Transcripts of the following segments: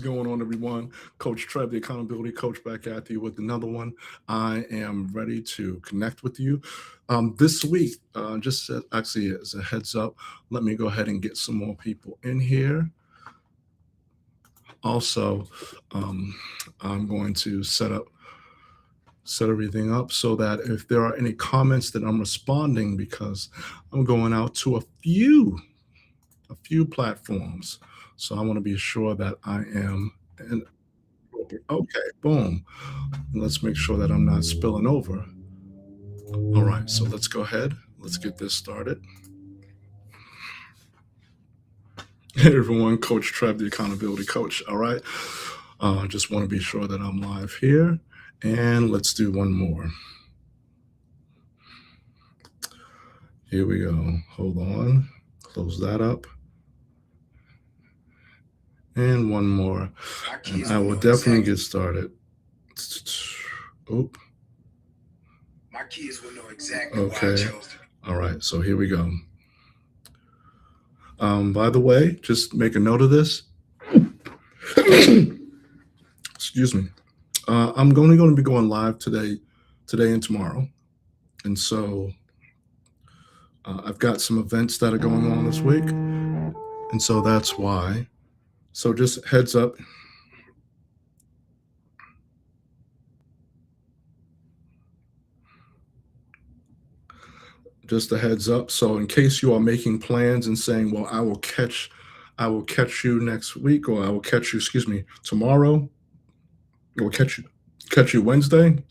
Going on, everyone? Coach Trev, the accountability coach, back at you with another one. I am ready to connect with you. This week, actually as a heads up, let me go ahead and get some more people in here. Also, um, I'm going to set everything up so that if there are any comments that I'm responding, because I'm going out to a few platforms. So I want to be sure that I am in. Okay, boom. Let's make sure that I'm not spilling over. All right, so let's go ahead. Let's get this started. Hey everyone, Coach Trev, the accountability coach. All right, just want to be sure that I'm live here, and let's do one more. Here we go. Hold on, close that up, and one more. And I will definitely get started. Oop. My kids will know exactly why I Okay. chose to. All right, so here we go. By the way, just make a note of this. Excuse me. I'm only going to be going live today and tomorrow, and so I've got some events that are going on this week, and so that's why. So just heads up. Just a heads up. So in case you are making plans and saying, "Well, I will catch you next week, or I will catch you, excuse me, tomorrow, or catch you Wednesday."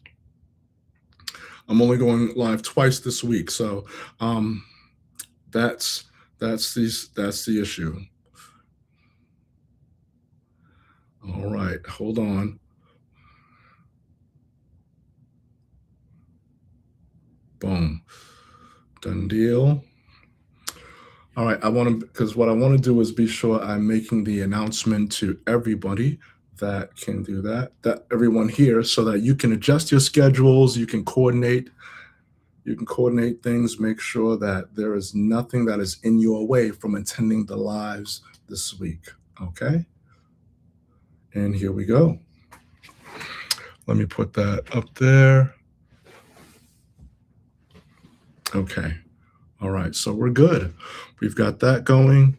I'm only going live twice this week, so um, that's that's the issue. All right, hold on. Boom. Done deal. All right, I want to, because what I want to do is be sure I'm making the announcement to everybody that can do that everyone here, so that you can adjust your schedules, you can coordinate things, make sure that there is nothing that is in your way from attending the lives this week. Okay? And here we go. Let me put that up there. Okay. All right, so we're good. We've got that going.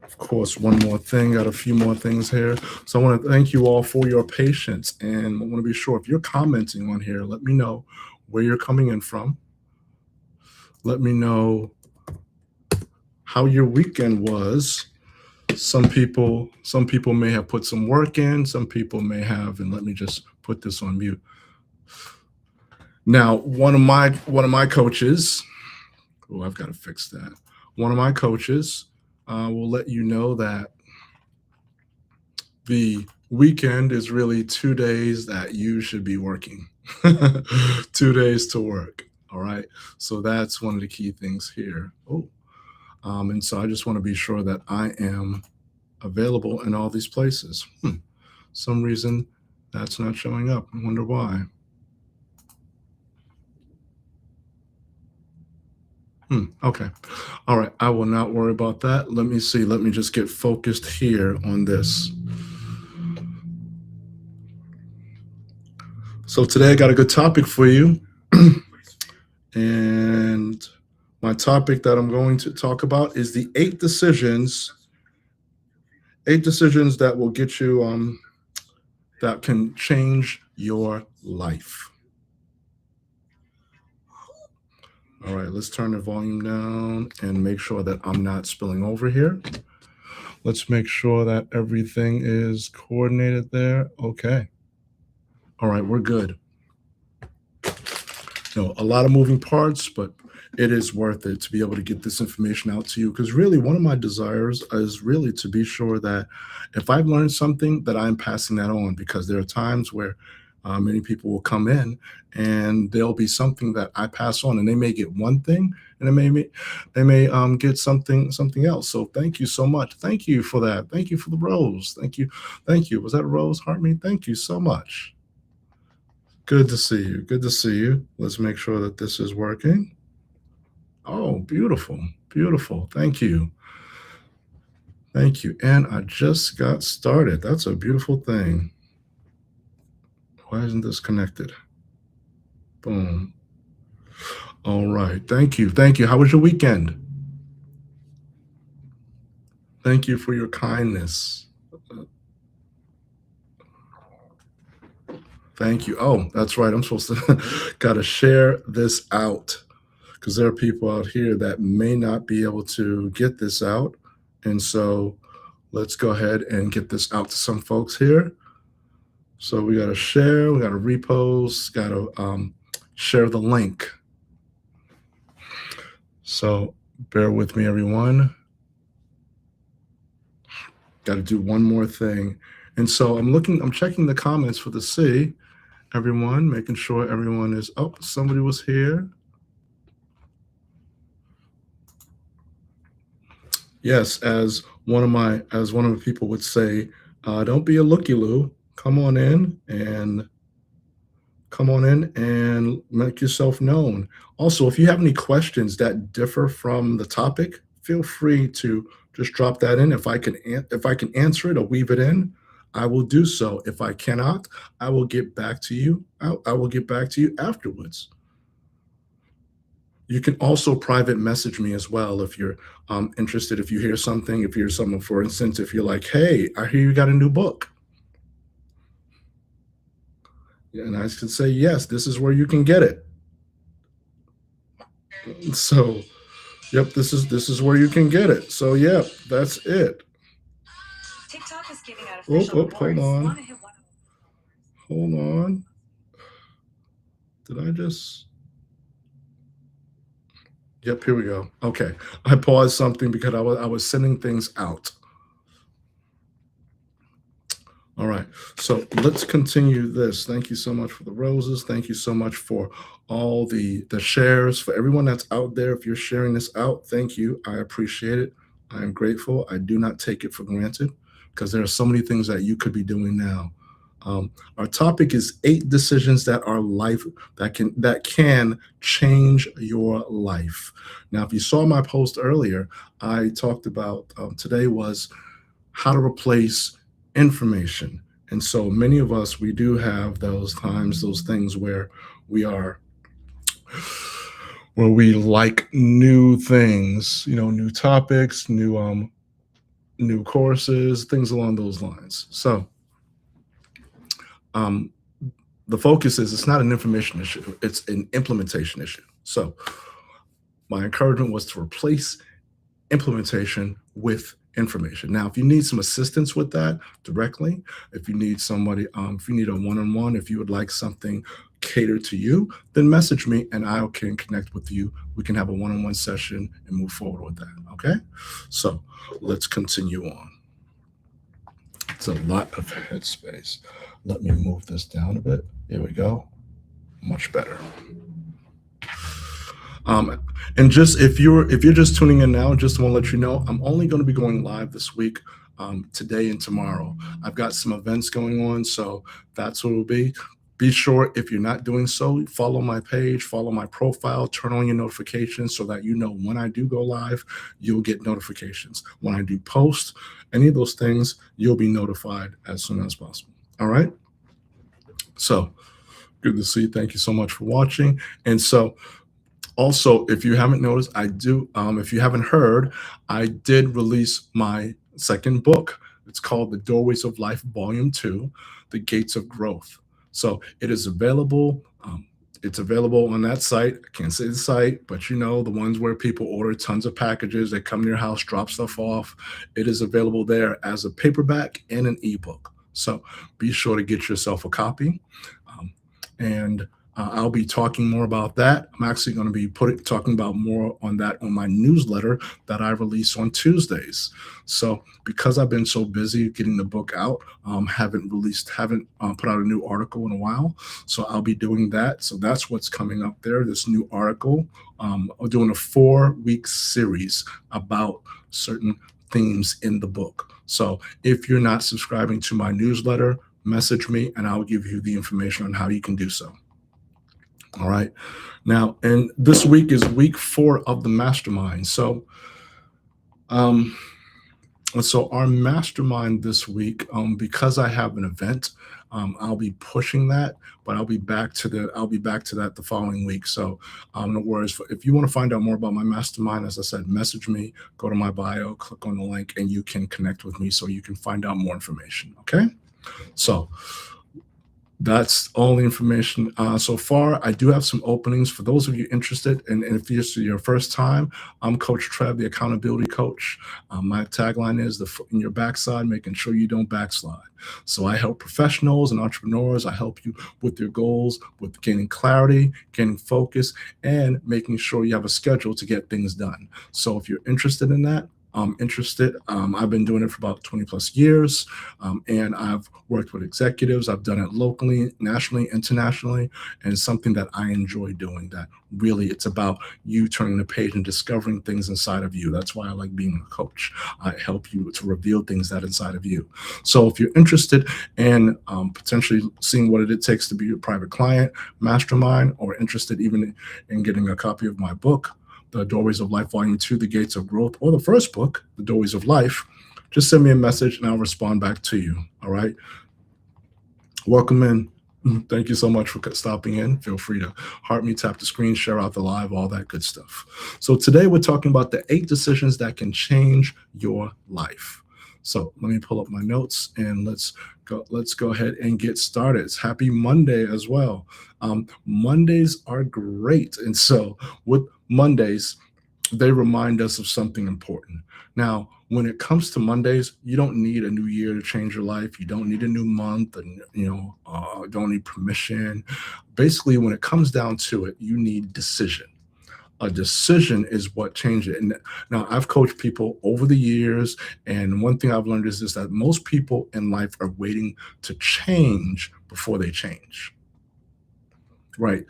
Of course, one more thing, got a few more things here. So I want to thank you all for your patience. And I want to be sure, if you're commenting on here, let me know where you're coming in from. Let me know how your weekend was. Some people may have put some work in, some people may have, and let me just put this on mute. Now, one of my coaches, oh, I've got to fix that. One of my coaches will let you know that the weekend is really 2 days that you should be working. 2 days to work. All right. So that's one of the key things here. Oh, and so I just want to be sure that I am available in all these places. Some reason that's not showing up. I wonder why. Okay. All right. I will not worry about that. Let me see. Let me just get focused here on this. So today I got a good topic for you. And my topic that I'm going to talk about is the eight decisions that will get you that can change your life. All right, let's turn the volume down and make sure that I'm not spilling over here. Let's make sure that everything is coordinated there. Okay. All right, we're good. A lot of moving parts, but it is worth it to be able to get this information out to you, because really one of my desires is really to be sure that if I've learned something, that I'm passing that on, because there are times where many people will come in and there'll be something that I pass on, and they may get one thing, and they may get something else. So thank you so much. Thank you for that. Thank you for the rose. Thank you. Was that a rose, Hartme? Thank you so much. Good to see you. Good to see you. Let's make sure that this is working. Oh, beautiful. Beautiful. Thank you. Thank you. And I just got started. That's a beautiful thing. Why isn't this connected? Boom. All right. Thank you. Thank you. How was your weekend? Thank you for your kindness. Thank you. Oh, that's right. I'm supposed to got to share this out because there are people out here that may not be able to get this out. And so let's go ahead and get this out to some folks here. So we got to share, we got to repost, got to share the link. So bear with me, everyone. Got to do one more thing. And so I'm checking the comments for the C, everyone, making sure everyone is, oh, somebody was here. Yes, as one of the people would say, don't be a looky-loo. Come on in and make yourself known. Also, if you have any questions that differ from the topic, feel free to just drop that in. If I can answer it or weave it in, I will do so. If I cannot, I will get back to you. I will get back to you afterwards. You can also private message me as well if you're interested. If you hear something, for instance, if you're like, hey, I hear you got a new book. And I can say, yes, this is where you can get it. So, yep, this is where you can get it. So, yeah, that's it. TikTok is giving out official hold on. Hold on. Did I just? Yep, here we go. Okay, I paused something because I was sending things out. All right, so let's continue this. Thank you so much for the roses. Thank you so much for all the shares. For everyone that's out there, if you're sharing this out, thank you. I appreciate it. I am grateful. I do not take it for granted because there are so many things that you could be doing now. Our topic is 8 decisions that can change your life. Now, if you saw my post earlier, I talked about today was how to replace information. And so many of us, we do have those times, those things where we like new things, new topics, new courses, things along those lines. So the focus is it's not an information issue, it's an implementation issue. So my encouragement was to replace implementation with information. Now, if you need some assistance with that directly, if you need somebody, if you need a one-on-one, if you would like something catered to you, then message me and I can connect with you. We can have a one-on-one session and move forward with that. Okay. So let's continue on. It's a lot of headspace. Let me move this down a bit. Here we go. Much better. And just if you're just tuning in now, just want to let you know, I'm only going to be going live this week, today and tomorrow. I've got some events going on, so that's what it will be. Be sure, if you're not doing so, follow my page, follow my profile, turn on your notifications so that you know when I do go live, you'll get notifications. When I do post any of those things, you'll be notified as soon as possible. All right. So good to see you. Thank you so much for watching. And so also, if you haven't noticed, if you haven't heard, I did release my second book. It's called The Doorways of Life, Volume 2, The Gates of Growth. So it is available. It's available on that site. I can't say the site, but the ones where people order tons of packages, they come to your house, drop stuff off. It is available there as a paperback and an ebook. So be sure to get yourself a copy. I'll be talking more about that. I'm actually going to be talking about more on that on my newsletter that I release on Tuesdays. So because I've been so busy getting the book out, haven't put out a new article in a while. So I'll be doing that. So that's what's coming up there, this new article. I'm doing a 4-week series about certain themes in the book. So if you're not subscribing to my newsletter, message me and I'll give you the information on how you can do so. All right. Now, and this week is week 4 of the mastermind. So And so our mastermind this week, because I have an event, I'll be pushing that, but I'll be back to that the following week. So no worries. If you want to find out more about my mastermind, as I said, message me, go to my bio, click on the link, and you can connect with me so you can find out more information. Okay. So that's all the information so far. I do have some openings for those of you interested. And if this is your first time, I'm Coach Trev, the accountability coach. My tagline is the foot in your backside, making sure you don't backslide. So I help professionals and entrepreneurs. I help you with your goals, with gaining clarity, gaining focus, and making sure you have a schedule to get things done. So if you're interested in that, I'm interested. I've been doing it for about 20 plus years, and I've worked with executives. I've done it locally, nationally, internationally, and it's something that I enjoy doing. That really, it's about you turning the page and discovering things inside of you. That's why I like being a coach. I help you to reveal things that inside of you. So if you're interested in potentially seeing what it takes to be a private client, mastermind, or interested even in getting a copy of my book, The Doorways of Life, Volume 2, The Gates of Growth, or the first book, The Doorways of Life, just send me a message and I'll respond back to you. All right. Welcome in. Thank you so much for stopping in. Feel free to heart me, tap the screen, share out the live, all that good stuff. So today we're talking about the 8 decisions that can change your life. So let me pull up my notes and let's go ahead and get started. It's happy Monday as well. Mondays are great. And so with Mondays, they remind us of something important. Now, when it comes to Mondays, you don't need a new year to change your life. You don't need a new month, and don't need permission. Basically, when it comes down to it, you need decision. A decision is what changes it. And now I've coached people over the years, and one thing I've learned is that most people in life are waiting to change before they change. Right?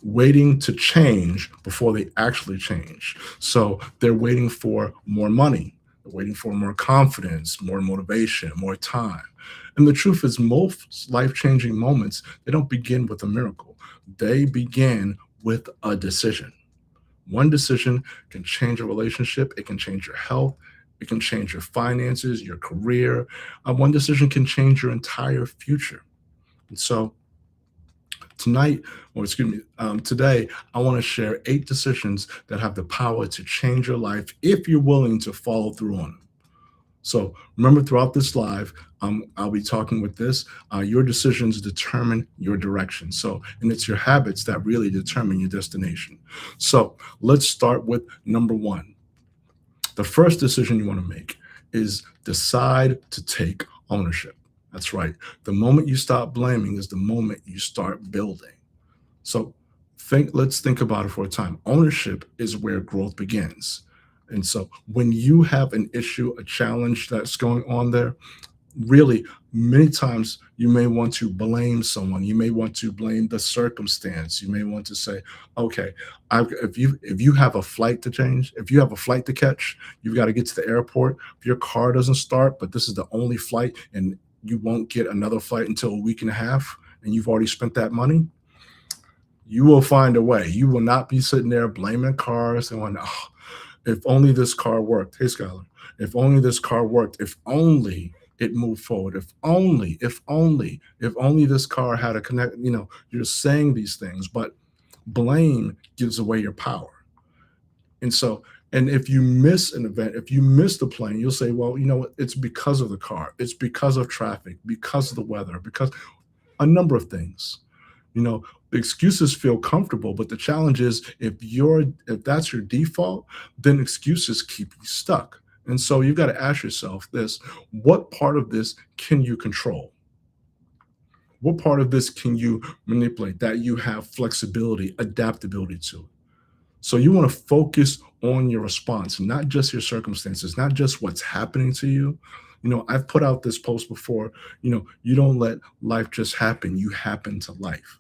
Waiting to change before they actually change. So they're waiting for more money, they're waiting for more confidence, more motivation, more time. And the truth is, most life-changing moments, they don't begin with a miracle. They begin with a decision. One decision can change a relationship, it can change your health, it can change your finances, your career. One decision can change your entire future. And so today, I want to share 8 decisions that have the power to change your life if you're willing to follow through on them. So remember, throughout this live, I'll be talking with this. Your decisions determine your direction. So, and it's your habits that really determine your destination. So let's start with number 1. The first decision you want to make is decide to take ownership. That's right. The moment you stop blaming is the moment you start building. So let's think about it for a time. Ownership is where growth begins. And so when you have an issue, a challenge that's going on there, really many times you may want to blame someone. You may want to blame the circumstance. You may want to say, okay, if you have a flight to change, if you have a flight to catch, you've got to get to the airport. If your car doesn't start, but this is the only flight and you won't get another flight until a week and a half, and you've already spent that money, you will find a way. You will not be sitting there blaming cars and going, oh, if only this car worked. Hey, Skylar, if only this car worked. If only it moved forward. If only this car had a connect. You're saying these things, but blame gives away your power. And so, and if you miss an event, if you miss the plane, you'll say, well, it's because of the car. It's because of traffic, because of the weather, because a number of things. The excuses feel comfortable, but the challenge is if that's your default, then excuses keep you stuck. And so you've got to ask yourself this: what part of this can you control? What part of this can you manipulate, that you have flexibility, adaptability to? So you want to focus on your response, not just your circumstances, not just what's happening to you. I've put out this post before, you don't let life just happen. You happen to life.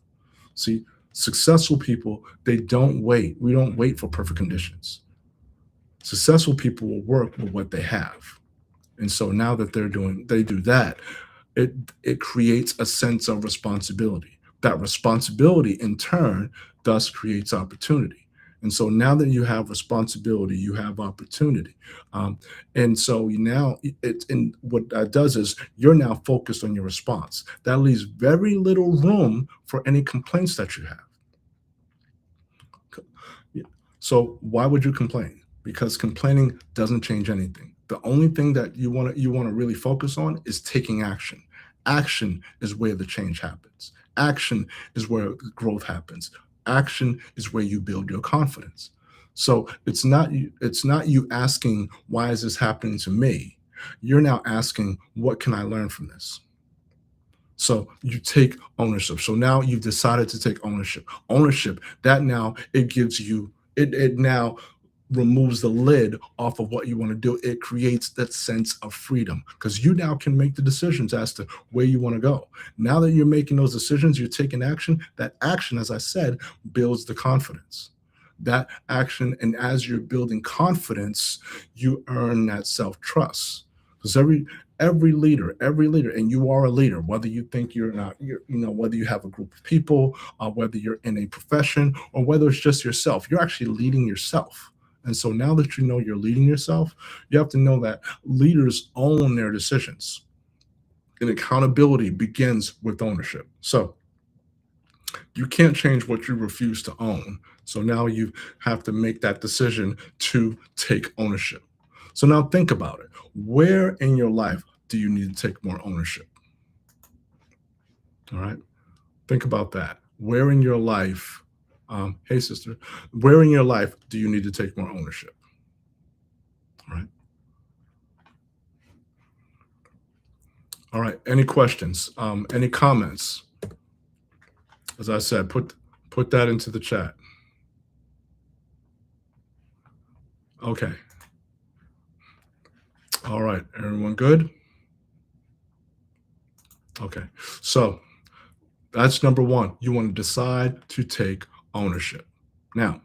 See, successful people, they don't wait. We don't wait for perfect conditions. Successful people will work with what they have. And so now that they do that, it creates a sense of responsibility. That responsibility in turn thus creates opportunity. And so now that you have responsibility, you have opportunity. Um, and so you now it and what that does is you're now focused on your response. That leaves very little room for any complaints that you have. Yeah. So why would you complain? Because complaining doesn't change anything. The only thing that you want to really focus on is taking action. Action is where the change happens. Action is where the growth happens. Action is where you build your confidence. So it's not you asking why is this happening to me? You're now asking what can I learn from this? So you take ownership. So now you've decided to take ownership. Ownership, that now it gives you, it now removes the lid off of what you want to do. It creates that sense of freedom because you now can make the decisions as to where you want to go. Now that you're making those decisions, you're taking action. That action, as I said, builds the confidence. That action, and as you're building confidence, you earn that self-trust. Because every leader, and you are a leader, whether you think you're not, whether you have a group of people, whether you're in a profession, or whether it's just yourself, you're actually leading yourself. And so now that you know you're leading yourself, you have to know that leaders own their decisions. And accountability begins with ownership. So you can't change what you refuse to own. So now you have to make that decision to take ownership. So now think about it. Where in your life do you need to take more ownership? All right. Think about that. Where in your life, hey sister, where in your life do you need to take more ownership? All right. All right. Any questions? Any comments? As I said, put that into the chat. Okay. All right. Everyone good? Okay. So that's number one. You want to decide to take ownership. Now,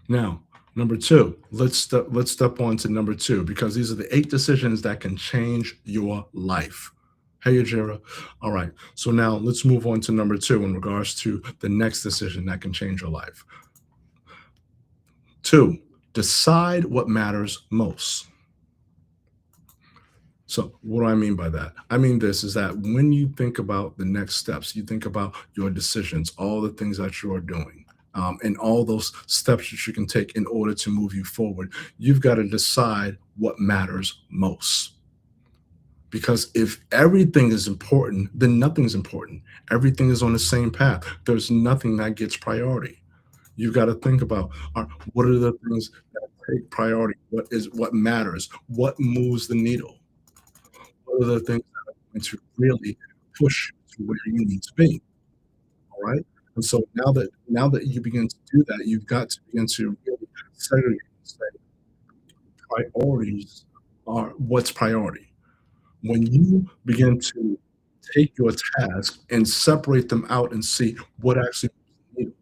now, number two, let's step on to number two because these are the 8 decisions that can change your life. Hey, Ajira. All right. So now let's move on to number two in regards to the next decision that can change your life. 2, decide what matters most. So what do I mean by that? I mean this is that when you think about the next steps, you think about your decisions, all the things that you are doing, and all those steps that you can take in order to move you forward. You've got to decide what matters most. Because if everything is important, then nothing's important. Everything is on the same path. There's nothing that gets priority. You've got to think about what are the things that take priority? What matters? What moves the needle? What are the things that are going to really push you to where you need to be? All right. And so now that you begin to do that, you've got to begin to really segregate and say priorities are what's priority. When you begin to take your task and separate them out and see what actually moves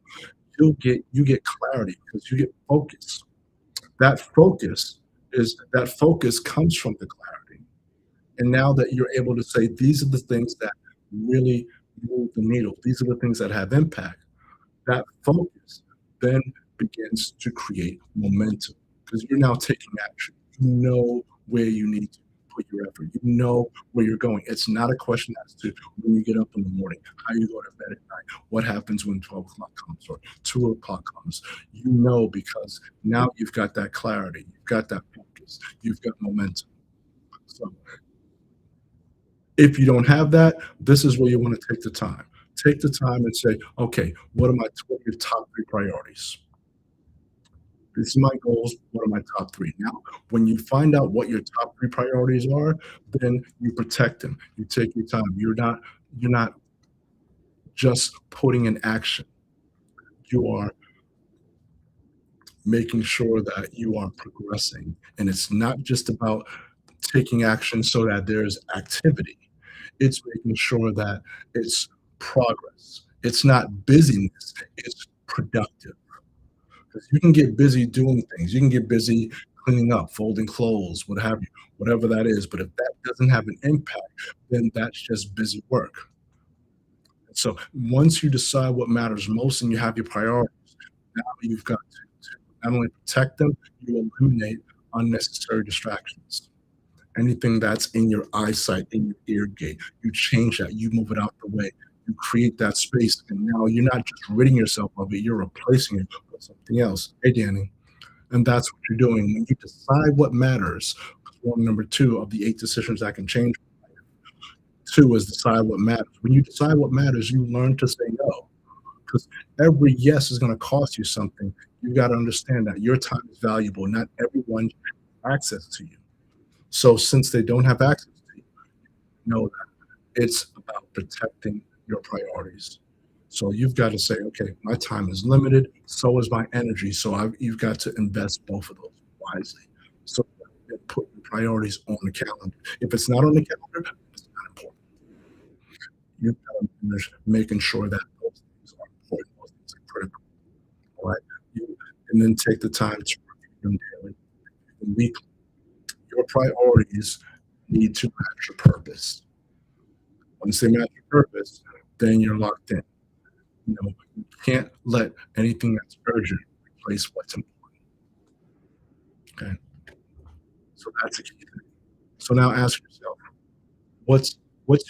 the needle, you get clarity because you get focus. That focus comes from the clarity. And now that you're able to say, these are the things that really move the needle, these are the things that have impact, that focus then begins to create momentum because you're now taking action. You know where you need to put your effort. You know where you're going. It's not a question as to when you get up in the morning, how you go to bed at night, what happens when 12 o'clock comes or 2 o'clock comes. You know because now you've got that clarity, you've got that focus, you've got momentum. So if you don't have that, this is where you want to take the time. Take the time and say, okay, what are your top 3 priorities? These are my goals. What are my top 3? Now, when you find out what your top 3 priorities are, then you protect them. You take your time. You're not just putting in action. You are making sure that you are progressing. And it's not just about taking action so that there's activity. It's making sure that it's progress. It's not busyness, it's productive. Because you can get busy doing things. You can get busy cleaning up, folding clothes, what have you, whatever that is. But if that doesn't have an impact, then that's just busy work. So once you decide what matters most and you have your priorities, now you've got to not only protect them, you eliminate unnecessary distractions. Anything that's in your eyesight, in your ear gate, you change that, you move it out the way, you create that space, and now you're not just ridding yourself of it, you're replacing it with something else. Hey, Danny. And that's what you're doing. When you decide what matters, one number two of the 8 decisions that can change, two is decide what matters. When you decide what matters, you learn to say no. Because every yes is going to cost you something. You got to understand that your time is valuable. Not everyone has access to you. So since they don't have access to you, know that it's about protecting your priorities. So you've got to say, okay, my time is limited, so is my energy. So you've got to invest both of those wisely. So you put your priorities on the calendar. If it's not on the calendar, it's not important. You've got to finish making sure that those things are important, those things are critical. All right. And then take the time to review them daily and weekly. Your priorities need to match your purpose. Once they match your purpose, then you're locked in. You can't let anything that's urgent replace what's important. Okay. So that's a key thing. So now ask yourself, what's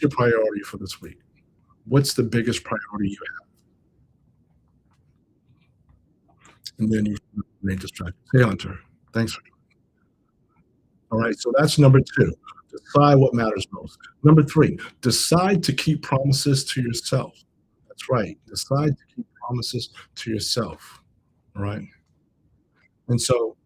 your priority for this week? What's the biggest priority you have? And then you remain distracted. Hey Hunter, thanks for all right. So that's number two. Decide what matters most. Number three, decide to keep promises to yourself. That's right. Decide to keep promises to yourself. All right. And so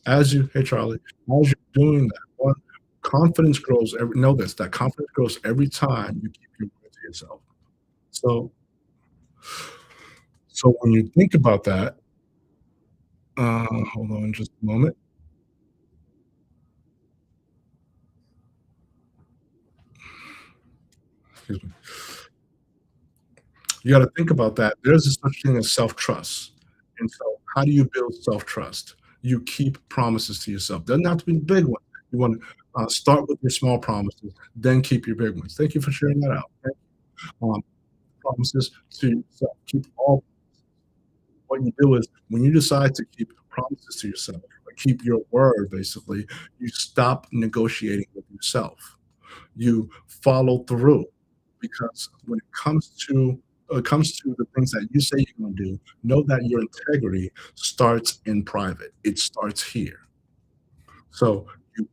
hey Charlie, as you're doing that, one, confidence grows every know this, that confidence grows every time you keep your word to yourself. So so when you think about that, hold on just a moment. Excuse me. You got to think about that. There's a such thing as self-trust. And so how do you build self-trust? You keep promises to yourself. Doesn't have to be big ones. You want to start with your small promises, then keep your big ones. Thank you for sharing that out. Okay? Um, promises to yourself. Keep all. What you do is when you decide to keep promises to yourself, or keep your word, basically, you stop negotiating with yourself. You follow through because when it comes to the things that you say you're going to do, know that your integrity starts in private. It starts here. So you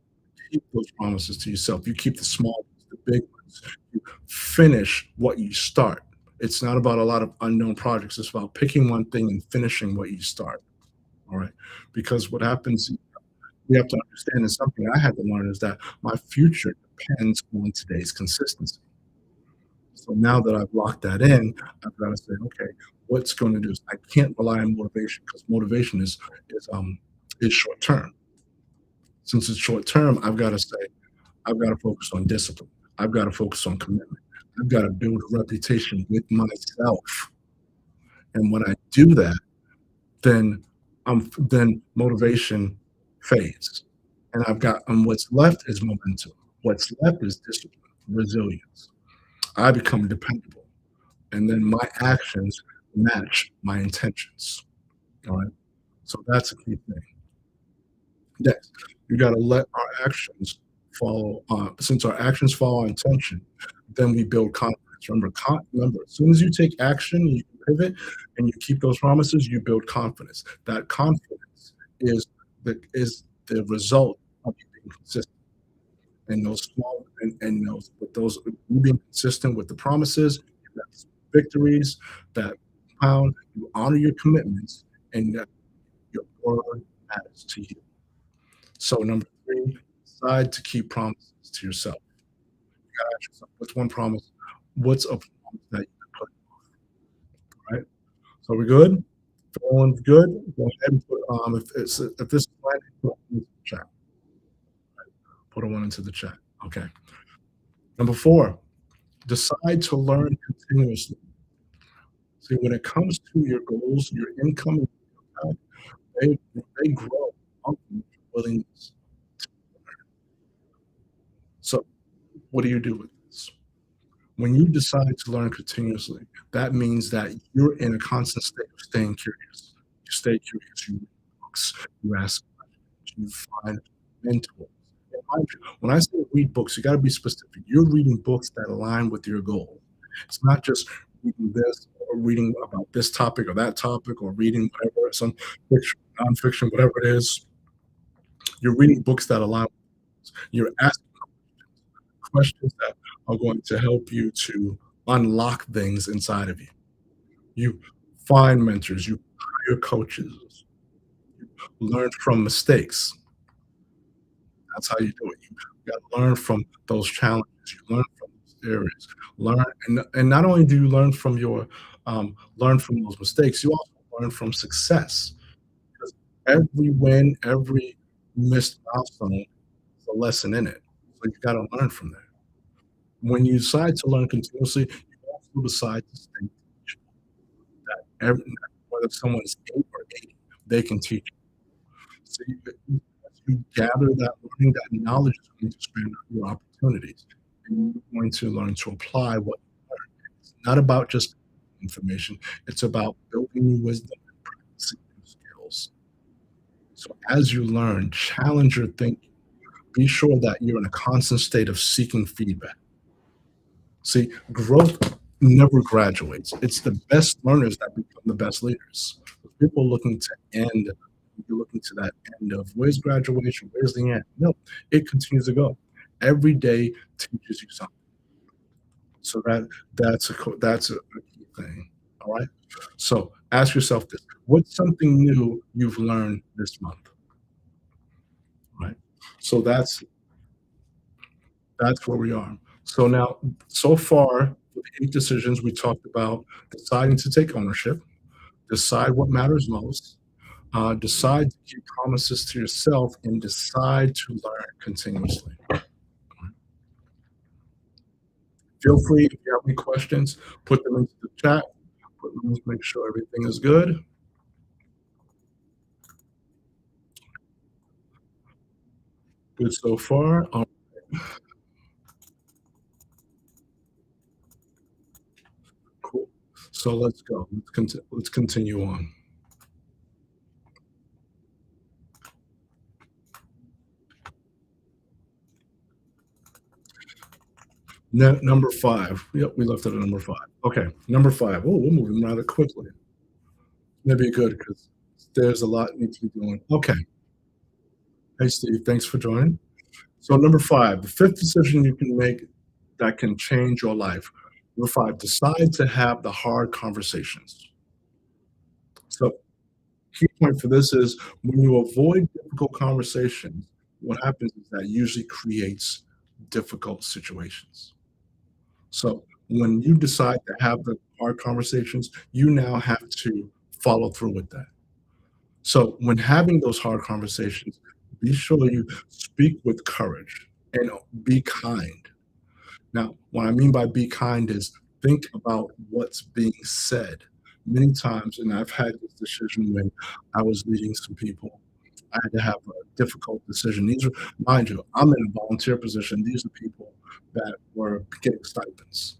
keep those promises to yourself. You keep the small ones, the big ones. You finish what you start. It's not about a lot of unknown projects. It's about picking one thing and finishing what you start. All right. Because what happens, we have to understand, is something I had to learn is that my future depends on today's consistency. So now that I've locked that in, I've got to say, okay, what's going to do is I can't rely on motivation because motivation is short term. Since it's short term, I've got to say I've got to focus on discipline. I've got to focus on commitment. I've got to build a reputation with myself. And when I do that, then motivation fades. And what's left is momentum. What's left is discipline, resilience. I become dependable. And then my actions match my intentions. All right. So that's a key thing. Next, you got to let our actions follow. Since our actions follow our intention, then we build confidence. Remember, as soon as you take action, you pivot, and you keep those promises, you build confidence. That confidence is the result of you being consistent. And those small and those you being consistent with the promises, you got victories that pound, you honor your commitments, and that your word matters to you. So number three, decide to keep promises to yourself. You gotta ask yourself, what's one promise? What's a promise that you can put right? So we're good? If everyone's good, go ahead and put if this is fine, put it into the chat. Put a one into the chat. Okay. Number four, decide to learn continuously. See, when it comes to your goals, your income, and your impact, they grow along with your willingness. So what do you do with this? When you decide to learn continuously, that means that you're in a constant state of staying curious. You stay curious, you read books, you ask questions, you find mentors. And mind you, when I say read books, you got to be specific. You're reading books that align with your goal. It's not just reading this or reading about this topic or that topic or reading whatever, some fiction, nonfiction, whatever it is. You're reading books that align. You're asking questions that are going to help you to unlock things inside of you. You find mentors, you hire coaches, learn from mistakes. That's how you do it. You got to learn from those challenges. You learn from those areas. Learn, and not only do you learn from those mistakes, you also learn from success. Because every win, every missed milestone is a lesson in it. So you got to learn from that. When you decide to learn continuously, you also decide to stay teachable. That whether someone is 8 or 80, they can teach you. So as you gather that learning, that knowledge is going to expand your opportunities. And you're going to learn to apply what you learn. It's not about just information, it's about building new wisdom and practicing new skills. So as you learn, challenge your thinking. Be sure that you're in a constant state of seeking feedback. See, growth never graduates. It's the best learners that become the best leaders. People looking to end, you're looking to that end of where's graduation, where's the end? No, it continues to go. Every day teaches you something. So that's a key thing. All right. So ask yourself this: what's something new you've learned this month? Right. So that's where we are. So now, so far, with the 8 decisions, we talked about deciding to take ownership, decide what matters most, decide to keep promises to yourself, and decide to learn continuously. Feel free, if you have any questions, put them into the chat. Make sure everything is good. Good so far. Cool. So let's go. Let's continue on. Number 5. Yep, we left it at number 5. Okay, number 5. Oh, we're moving rather quickly. Maybe good because there's a lot need to be doing. Okay. Hey, Steve, thanks for joining. So number 5, the 5th decision you can make that can change your life. Number 5, decide to have the hard conversations. So key point for this is when you avoid difficult conversations, what happens is that usually creates difficult situations. So when you decide to have the hard conversations, you now have to follow through with that. So when having those hard conversations, be sure you speak with courage and be kind. Now, what I mean by be kind is think about what's being said. Many times, and I've had this decision when I was leading some people, I had to have a difficult decision. These are, mind you, I'm in a volunteer position. These are people that were getting stipends.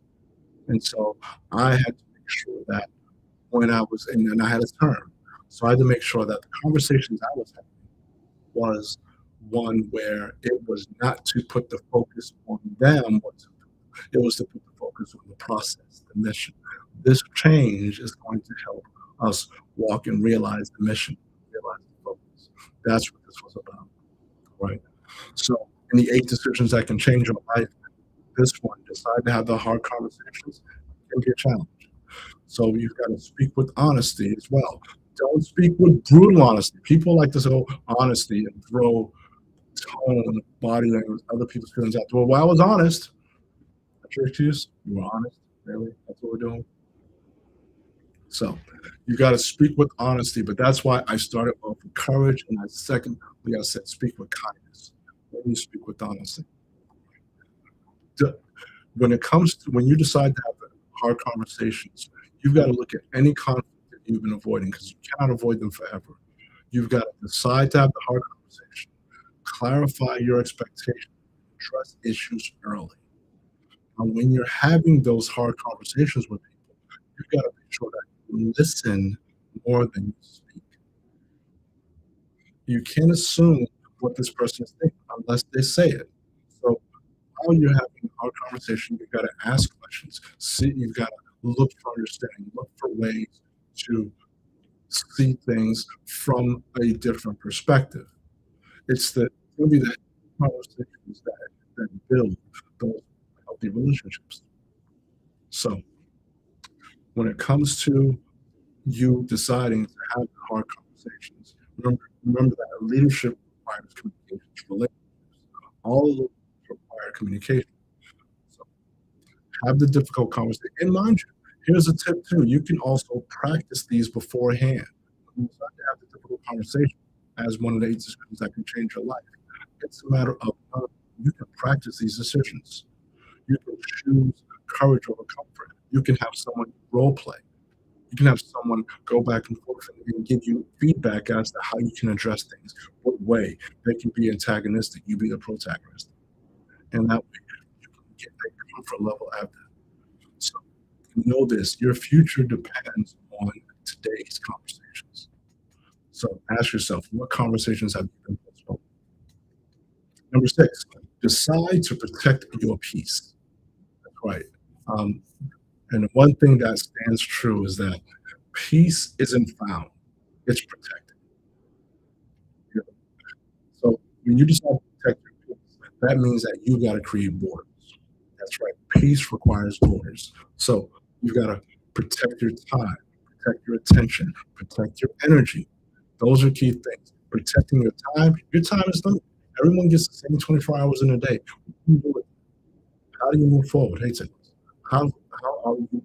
And so I had to make sure that when I was, and I had a term. So I had to make sure that the conversations I was having was one where it was not to put the focus on them, it was to put the focus on the process, the mission. This change is going to help us walk and realize the mission, realize the focus. That's what this was about, right? So, in the 8 decisions that can change your life, this one, decide to have the hard conversations, can be a challenge. So, you've got to speak with honesty as well. Don't speak with brutal honesty. People like to say honesty and throw tone, body language, other people's feelings out. Well, I was honest. That's your excuse. You were honest. Really? That's what we're doing. So you got to speak with honesty, but that's why I started off with courage, and I secondly I said speak with kindness. When you speak with honesty, when it comes to when you decide to have hard conversations, you've got to look at any conflict that you've been avoiding because you cannot avoid them forever. You've got to decide to have the hard conversation, clarify your expectations, address issues early. When you're having those hard conversations with people, you've got to make sure that you listen more than you speak. You can't assume what this person is thinking unless they say it. So while you're having a hard conversation, you've got to ask questions. See, you've got to look for understanding, look for ways to see things from a different perspective. It's the maybe the conversations that build those healthy relationships. So when it comes to you deciding to have hard conversations, remember that leadership requires communication. Relationships, all of those require communication. So have the difficult conversation. And mind you, here's a tip too. You can also practice these beforehand. When you decide to have the difficult conversation as one of the 8 decisions that can change your life, it's a matter of you can practice these decisions. You can choose courage over comfort. You can have someone role play. You can have someone go back and forth and give you feedback as to how you can address things, what way they can be antagonistic, you be the protagonist. And that way you can get that comfort level out there. So know this, your future depends on today's conversations. So ask yourself, what conversations have you been postponing? Number 6, decide to protect your peace. That's right. Um, and one thing that stands true is that peace isn't found, it's protected. You know, so when you decide to protect your peace, that means that you got to create borders. That's right. Peace requires borders. So you've got to protect your time, protect your attention, protect your energy. Those are key things. Protecting your time is limited. Everyone gets the same 24 hours in a day. What do you do with it? How do you move forward? Hey, Tickles. How are you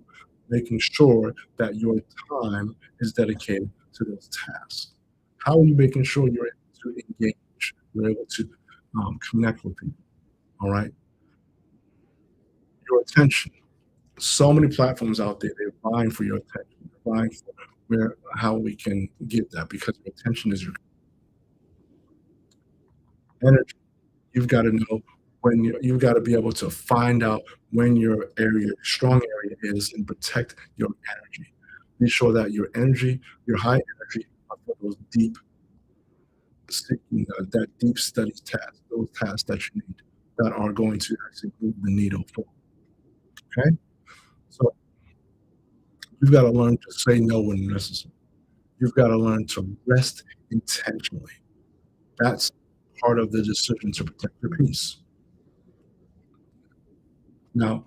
making sure that your time is dedicated to those tasks? How are you making sure you're able to engage? You're able to connect with people. All right. Your attention. So many platforms out there, they're vying for your attention. They're vying for how we can get that because your attention is your energy. You've got to know you've got to be able to find out when your strong area is and protect your energy. Be sure that your energy, your high energy, are for those deep, that deep study tasks, those tasks that you need that are going to actually move the needle forward. Okay, so you've got to learn to say no when necessary. You've got to learn to rest intentionally. That's part of the decision to protect your peace. Now,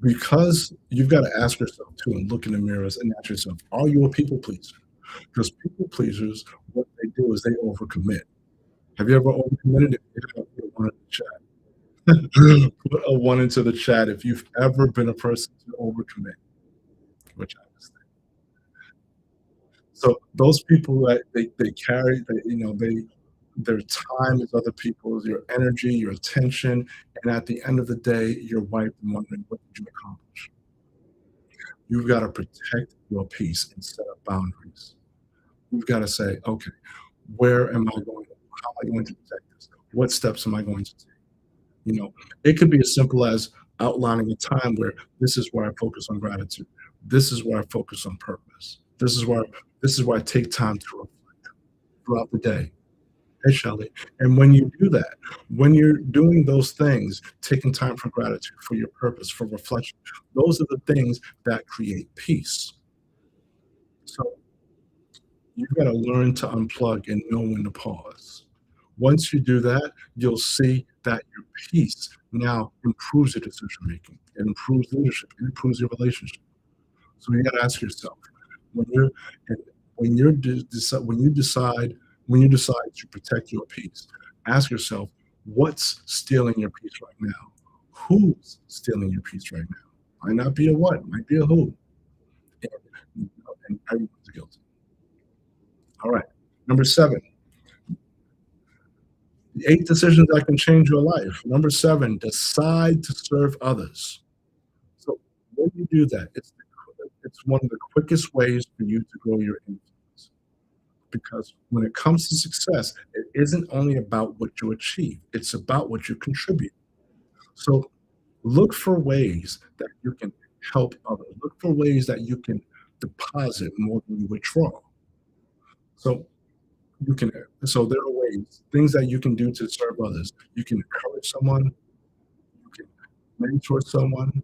because you've got to ask yourself too and look in the mirrors and ask yourself, are you a people pleaser? Because people pleasers, what they do is they overcommit. Have you ever overcommitted? If you have, put a one in the chat. Put a one into the chat if you've ever been a person to overcommit, which I understand. So those people that they carry, their time is other people's, your energy, your attention, and at the end of the day, you're wiped and wondering what did you accomplish. You've got to protect your peace and set up boundaries. You've got to say, okay, where am I going? How am I going to protect this? What steps am I going to take? You know, it could be as simple as outlining a time where this is where I focus on gratitude. This is where I focus on purpose. This is where I take time to reflect throughout the day. Hey, Shelley. And when you do that, when you're doing those things, taking time for gratitude, for your purpose, for reflection, those are the things that create peace. So you've got to learn to unplug and know when to pause. Once you do that, you'll see that your peace now improves your decision making. It improves leadership. It improves your relationship. So you got to ask yourself when you're and when you decide to protect your peace, ask yourself what's stealing your peace right now. Who's stealing your peace right now? Might not be a what, might be a who, and everyone's guilty. All right. Number 7, the 8 decisions that can change your life. Number 7, decide to serve others. So when you do that, it's one of the quickest ways for you to grow your influence. Because when it comes to success, it isn't only about what you achieve; it's about what you contribute. So Look for ways that you can help others. Look for ways that you can deposit more than you withdraw. So you can so there are ways, things that you can do to serve others. You can encourage someone, you can mentor someone,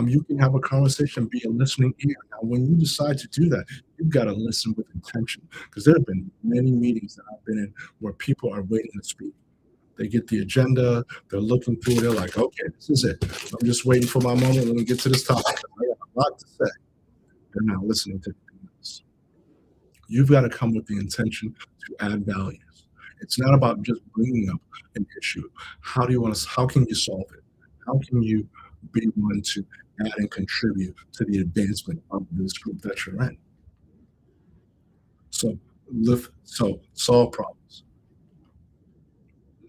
you can have a conversation, be a listening ear. Now, when you decide to do that, you've got to listen with intention because there have been many meetings that I've been in where people are waiting to speak. They get the agenda, they're looking through, they're like, okay, this is it. I'm just waiting for my moment when we get to this topic. I got a lot to say. They're not listening to anything else. You've got to come with the intention to add values. It's not about just bringing up an issue. How can you solve it? How can you be one to add and contribute to the advancement of this group that you're in? So solve problems.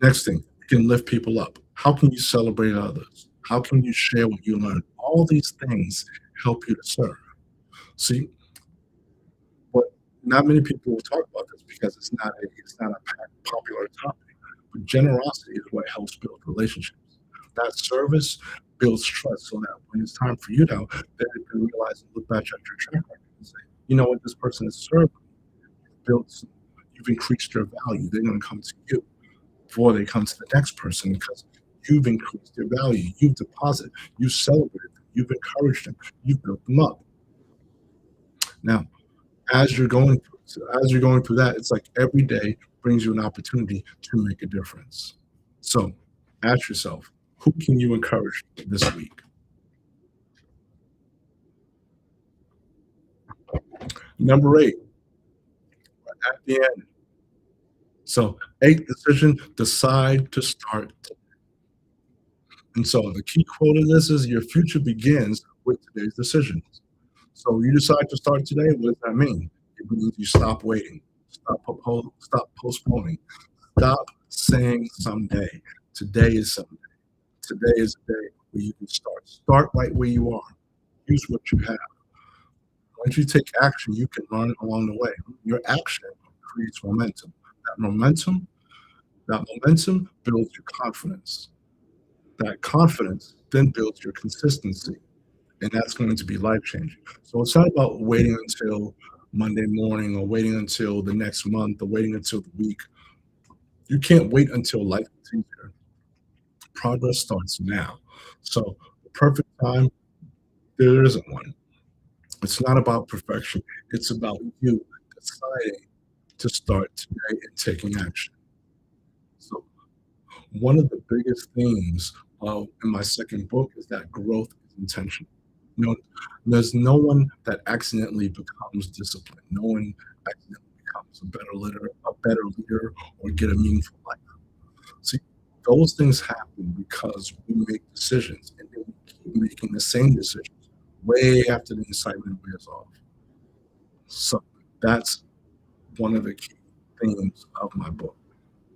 Next thing, you can lift people up. How can you celebrate others? How can you share what you learn? All these things help you to serve. See, but not many people will talk about this because it's not a popular topic. But generosity is what helps build relationships. That service builds trust so that when it's time for you now, then you can realize and look back at your track record and say, you know what, this person has served me. You've increased your value. They're going to come to you before they come to the next person because you've increased their value. You've deposited, you've celebrated them, you've encouraged them, you've built them up. Now, as you're going through that, it's like every day brings you an opportunity to make a difference. So ask yourself, who can you encourage this week? Number 8, at the end. So, 8th decision, decide to start. And so the key quote of this is your future begins with today's decisions. So you decide to start today, what does that mean? It means you stop waiting, stop postponing, stop saying someday. Today is someday. Today is the day where you can start. Start right where you are. Use what you have. Once you take action, you can learn along the way. Your action creates momentum. That momentum, that momentum builds your confidence. That confidence then builds your consistency. And that's going to be life changing. So it's not about waiting until Monday morning or waiting until the next month or waiting until the week. You can't wait until life gets easier. Progress starts now. So the perfect time, there isn't one. It's not about perfection. It's about you deciding to start today and taking action. So one of the biggest themes in my second book is that growth is intentional. No, there's no one that accidentally becomes disciplined. No one accidentally becomes a better leader, or get a meaningful life. See, those things happen because we make decisions and then we keep making the same decisions way after the excitement wears off. So that's one of the key themes of my book,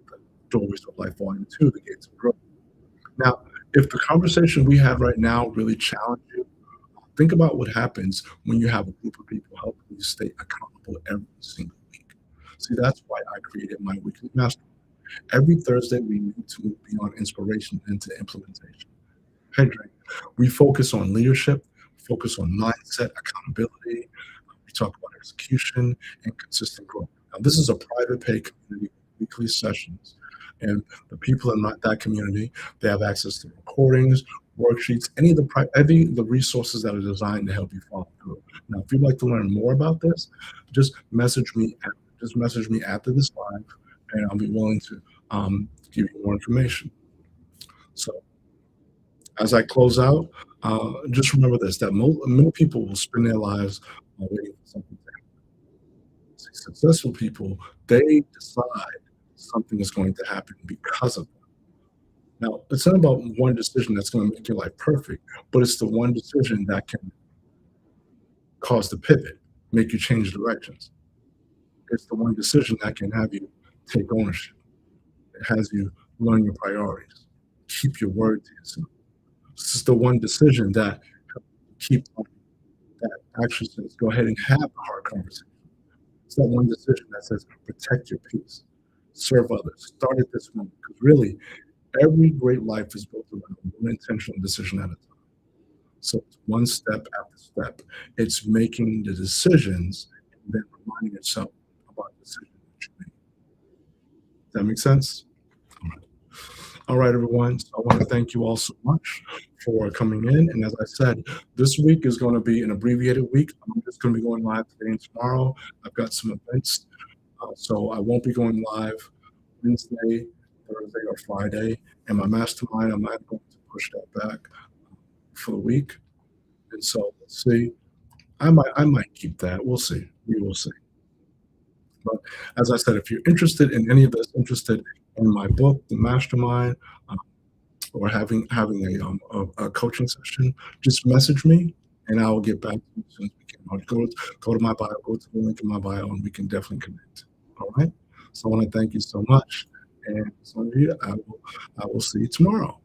The Doorways of Life Volume 2, The Gates of Growth. Now, if the conversation we had right now really challenged you, think about what happens when you have a group of people helping you stay accountable every single week. See, that's why I created my weekly mastermind. Every Thursday, we meet to move beyond inspiration into implementation. Hey, Drake, we focus on leadership, focus on mindset, accountability. We talk about execution and consistent growth. Now, this is a private paid community, weekly sessions. And the people in that community, they have access to recordings, worksheets, any of the resources that are designed to help you follow through. Now, if you'd like to learn more about this, just message me after this live, and I'll be willing to give you more information. So, as I close out, just remember this: that many people will spend their lives waiting for something to happen. Successful people, they decide something is going to happen because of them. Now, it's not about one decision that's going to make your life perfect, but it's the one decision that can cause the pivot, make you change directions. It's the one decision that can have you take ownership. It has you learn your priorities, keep your word to yourself. This is the one decision that keep on, that actually says go ahead and have the hard conversation. It's that one decision that says protect your peace, serve others, start at this moment. Because really, Every great life is built around one intentional decision at a time. So it's one step after step. It's making the decisions and then reminding yourself about the decision that you made. Does that make sense? All right. All right, everyone. So I want to thank you all so much for coming in. And as I said, this week is going to be an abbreviated week. I'm just going to be going live today and tomorrow. I've got some events, so I won't be going live Wednesday, Thursday, or Friday. And my mastermind, I'm not going to push that back for the week. And so let's see. I might keep that. We'll see. We will see. But as I said, if you're interested in any of this, interested in my book, The Mastermind, um, or having a coaching session, just message me and I will get back to you as soon as we can. I'll go to my bio, go to the link in my bio, and we can definitely connect. All right. So I want to thank you so much, and some of you, I will see you tomorrow.